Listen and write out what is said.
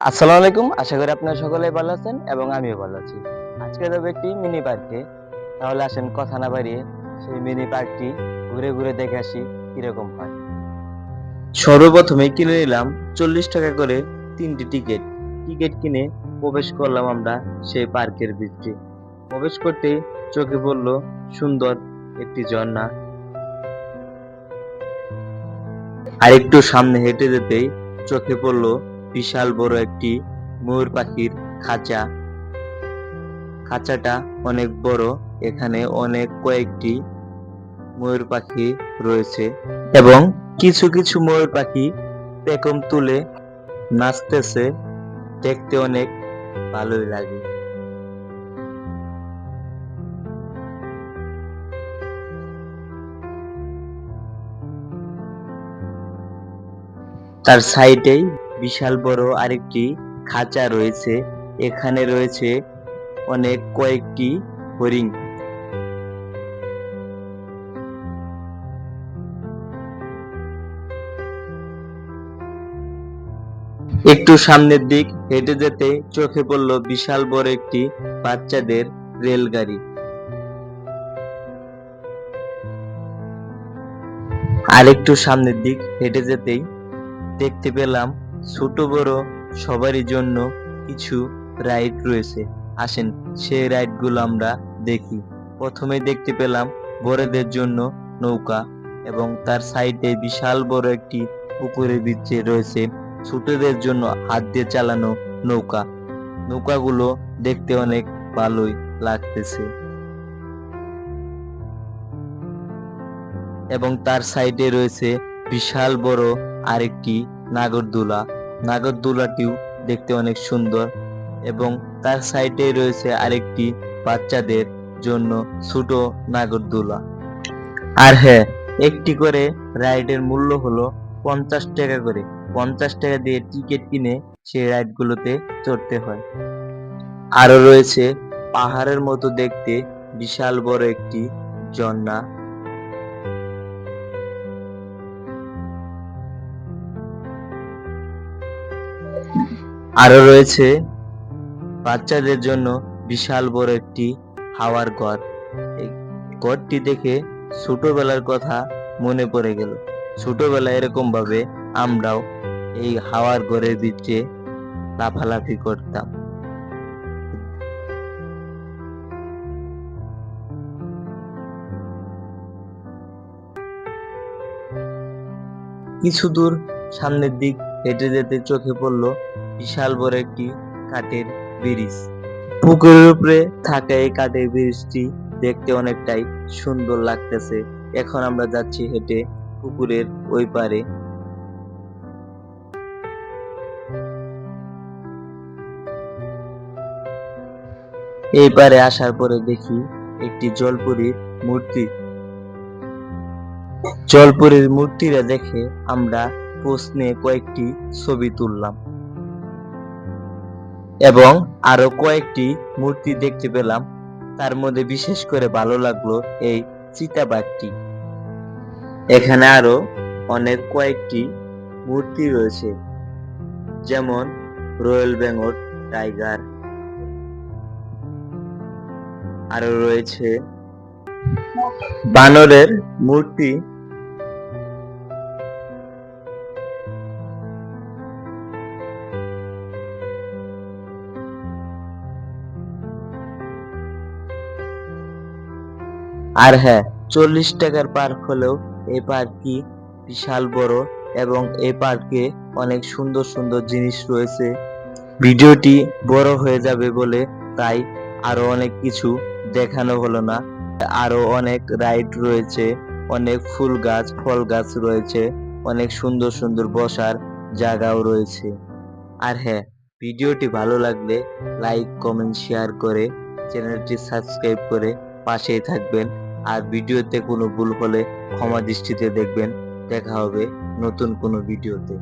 আসসালামু আলাইকুম। আশা করি আপনারা সকলেই ভালো আছেন এবং আমিও ভালো আছি। আজকে যাবো একটি মিনি পার্কে। তাহলে আসেন কথা না বাড়িয়ে সেই মিনি পার্কটি ঘুরে ঘুরে দেখে আসি কিরকম হয়। সর্বপ্রথমে কিনে নিলাম 40 টাকা করে 3টি টিকিট। টিকিট কিনে প্রবেশ করলাম আমরা সেই পার্কের ভিতরে। প্রবেশ করতেই চোখে পড়ল সুন্দর একটি ঝর্ণা। আর একটু সামনে হেঁটে যেতেই চোখে পড়ল বিশাল বড় একটি ময়ূর পাখির খাঁচা। খাঁচাটা অনেক বড়। এখানে অনেক কয়েকটি ময়ূর পাখি রয়েছে এবং কিছু কিছু ময়ূর পাখি পেখম তুলে নাচতেছে। দেখতে অনেক ভালোই লাগে। তার সাইডেই বিশাল বড় আরেকটি খাঁচা রয়েছে। এখানে রয়েছে অনেক কয়েকটি হরিণ। একটু সামনের দিক হেঁটে যেতে চোখে পড়ল বিশাল বড় একটি বাচ্চাদের রেলগাড়ি। আরেকটু সামনের দিক হেঁটে যেতেই দেখতে পেলাম ছোট বড় সবারই জন্য কিছু রাইড রয়েছে। আসেন সেই রাইড গুলো আমরা দেখি। প্রথমে দেখতে পেলাম বড়দের জন্য নৌকা এবং তার সাইডে বিশাল বড় একটি পুকুরের ভিতরে রয়েছে ছোটদের জন্য হাত দিয়ে চালানো নৌকা। নৌকাগুলো দেখতে অনেক ভালোই লাগতেছে এবং তার সাইডে রয়েছে বিশাল বড় আরেকটি নাগরদোলা। নাগরদোলাটিও দেখতে অনেক সুন্দর এবং তার সাইডে রয়েছে আরেকটি বাচ্চাদের জন্য ছোট নাগরদোলা। আর হ্যাঁ, একটি করে রাইডের মূল্য হলো 50 টাকা করে। 50 টাকা দিয়ে টিকিট কিনে সেই রাইড গুলোতে চড়তে হয়। আরো রয়েছে পাহাড়ের মতো দেখতে বিশাল বড় একটি ঝর্ণা। আরো রয়েছে বাচ্চাদের জন্য বিশাল বড় একটি হাওয়ার ঘর। এই ঘরটি দেখে ছোটবেলার কথা মনে পড়ে গেল। ছোটবেলায় এরকম ভাবে আমরাও এই হাওয়ার ঘরের ভিতরে লাফালাফি করতাম। কিছু দূর সামনের দিক হেঁটে যেতে চোখে পড়ল বিশাল বড় একটি কাঠের ব্রিজ। পুকুরের উপরে থাকা এই কাঠের ব্রিজটি দেখতে অনেকটাই সুন্দর লাগতেছে। এখন আমরা যাচ্ছি হেঁটে পুকুরের ওই পারে। এই পারে আসার পরে দেখি একটি জলপরীর মূর্তি। জলপরীর মূর্তিটা দেখে আমরা পোজ নিয়ে কয়েকটি ছবি তুললাম এবং আরো কয়েকটি মূর্তি দেখতে পেলাম। তার মধ্যে বিশেষ করে ভালো লাগলো এই চিতাবাঘটি। এখানে আরো অনেক কয়েকটি মূর্তি রয়েছে, যেমন রয়্যাল বেঙ্গল টাইগার। আরো রয়েছে বানরের মূর্তি। আর হ্যাঁ, 40 টাকার পার্ক হলেও এই পার্কটি বিশাল বড় এবং এই পার্কে অনেক সুন্দর সুন্দর জিনিস রয়েছে। ভিডিওটি বড় হয়ে যাবে বলে তাই আরো অনেক কিছু দেখানো হলো না। আরো অনেক রাইড রয়েছে, অনেক ফুল গাছ ফল গাছ রয়েছে, অনেক সুন্দর সুন্দর বসার জায়গাও রয়েছে। আর হ্যাঁ, ভিডিওটি ভালো লাগলে লাইক কমেন্ট শেয়ার করে চ্যানেলটি সাবস্ক্রাইব করে পাশেই থাকবেন। আর ভিডিওতে কোনো ভুল হলে ক্ষমা দৃষ্টিতে দেখবেন। দেখা হবে নতুন কোনো ভিডিওতে।